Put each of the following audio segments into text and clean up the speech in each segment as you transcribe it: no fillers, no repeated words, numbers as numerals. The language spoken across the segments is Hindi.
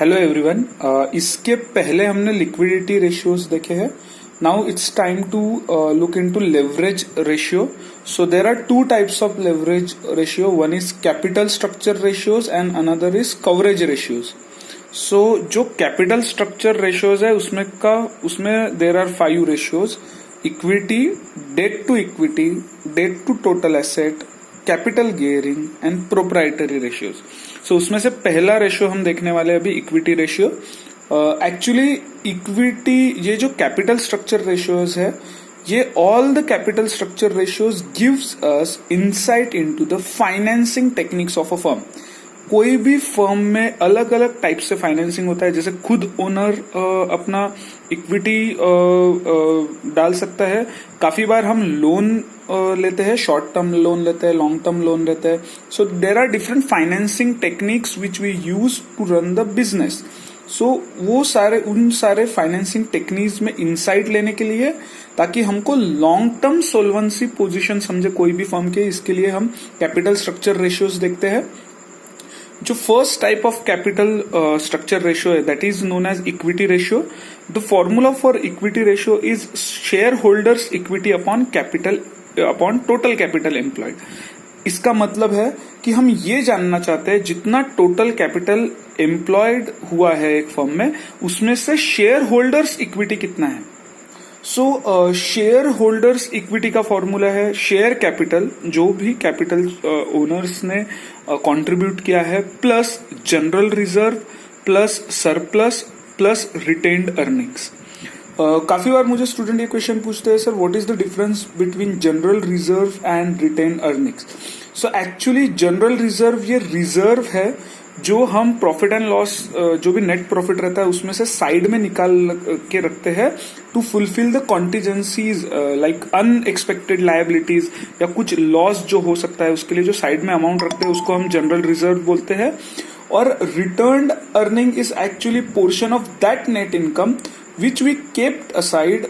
Hello everyone. इसके पहले हमने लिक्विडिटी रेशियोज देखे हैं. Now it's time to look into leverage ratio. So there are two types of leverage ratio. One is capital structure ratios and another is coverage ratios. So जो कैपिटल स्ट्रक्चर रेशियोज है उसमें there are 5 ratios: equity, debt to total asset, capital gearing and proprietary ratios. So उसमें से पहला रेशियो हम देखने वाले हैं अभी, इक्विटी रेशियो. एक्चुअली इक्विटी, ये जो कैपिटल स्ट्रक्चर रेशियोज है, ये all the capital structure ratios gives us insight into the financing techniques of a firm. कोई भी फर्म में अलग अलग टाइप से फाइनेंसिंग होता है. जैसे खुद ओनर अपना इक्विटी डाल सकता है. काफी बार हम लोन लेते हैं, शॉर्ट टर्म लोन लेते हैं, लॉन्ग टर्म लोन लेते हैं. So there are different financing techniques which we use to run the business. So उन सारे फाइनेंसिंग टेक्निक्स में इंसाइट लेने के लिए, ताकि हमको लॉन्ग टर्म सोल्वेंसी पोजीशन समझे कोई भी फर्म के, इसके लिए हम कैपिटल स्ट्रक्चर रेशियोज देखते हैं. जो first type of capital structure ratio है, that is known as equity ratio. The formula for equity ratio is share holders equity upon total capital employed. इसका मतलब है कि हम ये जानना चाहते हैं जितना टोटल कैपिटल एम्प्लॉयड हुआ है एक फर्म में, उसमें से शेयर होल्डर्स इक्विटी कितना है. सो शेयर होल्डर्स इक्विटी का फॉर्मूला है शेयर कैपिटल, जो भी कैपिटल ओनर्स ने कंट्रीब्यूट किया है, plus general reserve plus surplus plus retained earnings. काफी बार मुझे स्टूडेंट ये क्वेश्चन पूछते हैं, sir what is the difference between general reserve and retained earnings. So actually general reserve ये रिजर्व है जो हम प्रॉफिट एंड लॉस, जो भी नेट प्रॉफिट रहता है उसमें से साइड में निकाल के रखते हैं to fulfil the contingencies like unexpected liabilities, या कुछ लॉस जो हो सकता है उसके लिए जो साइड में अमाउंट रखते हैं उसको हम जनरल रिजर्व बोलते हैं. और returned earning is actually portion of that net income which we kept aside.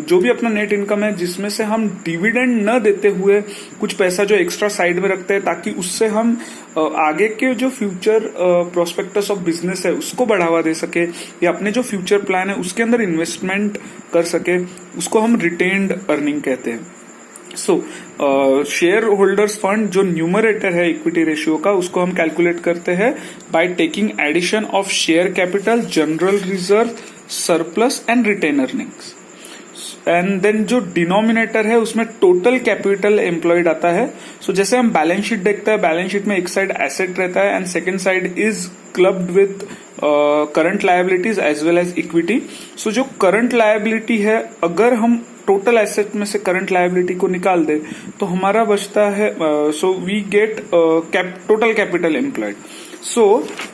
जो भी अपना नेट इनकम है जिसमें से हम डिविडेंड न देते हुए कुछ पैसा जो एक्स्ट्रा साइड में रखते हैं, ताकि उससे हम आगे के जो फ्यूचर प्रोस्पेक्टस ऑफ बिजनेस है उसको बढ़ावा दे सके, या अपने जो फ्यूचर प्लान है उसके अंदर इन्वेस्टमेंट कर सके, उसको हम रिटेन्ड अर्निंग कहते हैं. सो शेयर होल्डर्स फंड जो न्यूमरेटर है इक्विटी रेशियो का, उसको हम कैलकुलेट करते हैं by taking addition of share capital, general reserve, surplus and retain earnings. And then जो डिनोमिनेटर है उसमें टोटल कैपिटल एम्प्लॉयड आता है. सो जैसे हम बैलेंस शीट देखते हैं, बैलेंस शीट में एक साइड एसेट रहता है and second side is clubbed with current liabilities as well as equity. So जो करंट लायबिलिटी है, अगर हम टोटल एसेट में से करंट लायबिलिटी को निकाल दे तो हमारा बचता है, so we get total capital employed. So,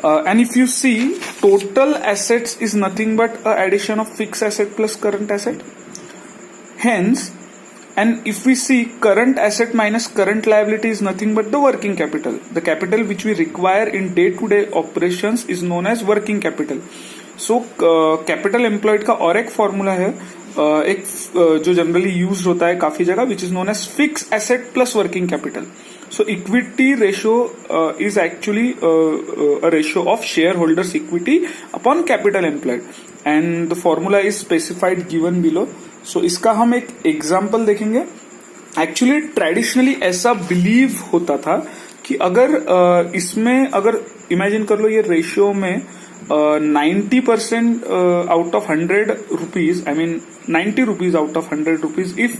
and if you see, total assets is nothing but a addition of fixed asset plus current asset. Hence, and if we see current asset minus current liability is nothing but the working capital. The capital which we require in day-to-day operations is known as working capital. So, capital employed का और एक फॉर्मूला है, एक जो जनरली यूज होता है काफी जगह, which is known as fix asset plus working capital. So equity ratio is actually a ratio of shareholders equity upon capital employed, and the formula is specified given below. So इसका हम एक एग्जाम्पल देखेंगे. एक्चुअली ट्रेडिशनली ऐसा बिलीव होता था कि अगर इसमें, अगर इमेजिन कर लो ये रेशियो में 90% out of 100 rupees, I mean 90 rupees out of 100 rupees if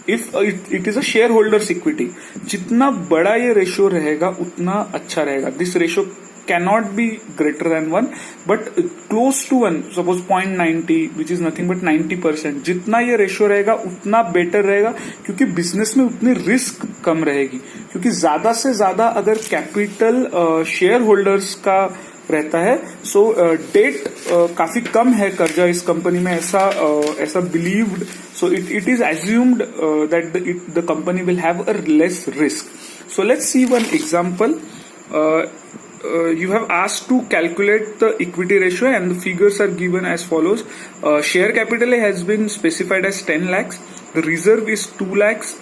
it is a shareholders equity. जितना बड़ा ये रेशियो रहेगा उतना अच्छा रहेगा. This ratio cannot be greater than 1 but close to 1, suppose 0.90 which is nothing but 90%. जितना ये रेशियो रहेगा उतना बेटर रहेगा, क्योंकि बिजनेस में उतनी रिस्क कम रहेगी. क्योंकि ज्यादा से ज्यादा अगर कैपिटल शेयर होल्डर्स का रहता है, सो डेट काफी कम है कर्जा इस कंपनी में, ऐसा believed. So it is assumed that the company will have a less risk. So let's see one example. You have asked to calculate the equity ratio and the figures are given as follows. Share capital has been specified as 10 lakhs. The reserve is 2 lakhs,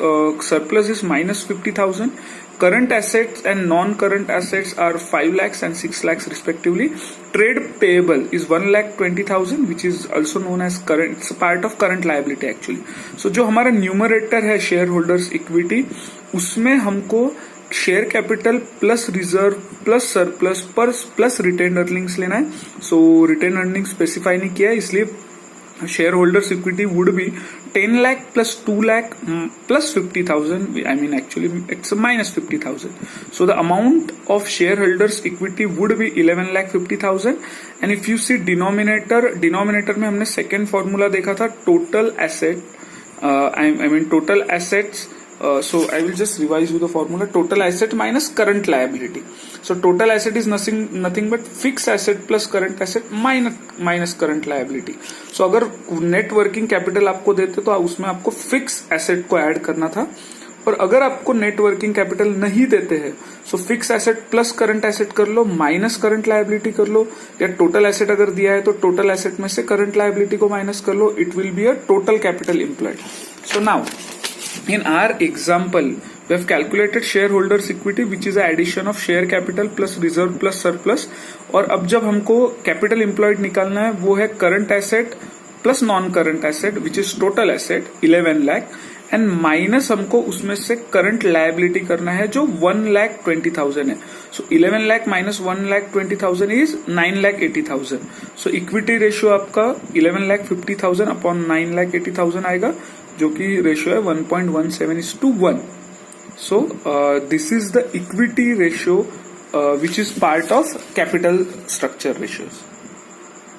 surplus is minus 50,000. Current assets and non-current assets are 5 lakhs and 6 lakhs respectively. Trade payable is 1 lakh 20,000, which is also known as current. It's a part of current liability actually. So जो हमारा न्यूमरेटर है शेयर होल्डर्स इक्विटी, उसमें हमको share capital plus reserve plus surplus plus retain earnings लेना है. सो रिटेन अर्निंग स्पेसिफाई नहीं किया है, इसलिए shareholders equity would be 10 lakh plus 2 lakh plus 50,000. I mean actually it's a minus 50,000. So the amount of shareholders equity would be 11 lakh 50,000. And if you see denominator में हमने second formula देखा था total asset. I mean total assets. So I will just revise you the formula. Total asset minus current liability. So total asset is nothing but fixed asset plus current asset minus current liability. So अगर net working capital आपको देते तो उसमें आपको fixed asset को ऐड करना था, और अगर आपको नेट वर्किंग कैपिटल नहीं देते हैं so fix asset plus current asset कर लो माइनस करंट लायबिलिटी कर लो, या टोटल एसेट अगर दिया है तो टोटल एसेट में से करंट लायबिलिटी को माइनस कर लो. It will be a total capital employed. So now in our example we have calculated shareholders equity which is a addition of share capital plus reserve plus surplus. और अब जब हमको कैपिटल एम्प्लॉयड निकालना है वो है current asset plus non current asset which is total asset 11 lakh and minus हमको उसमें से करंट लायबिलिटी करना है जो 1,20,000 है. सो 11 lakh minus 1,20,000 is 9,80,000. So equity ratio आपका 11,50,000 अपॉन 9,80,000 आएगा, जो कि रेशियो है 1.17:1. So this is the equity ratio which is part of capital structure ratios.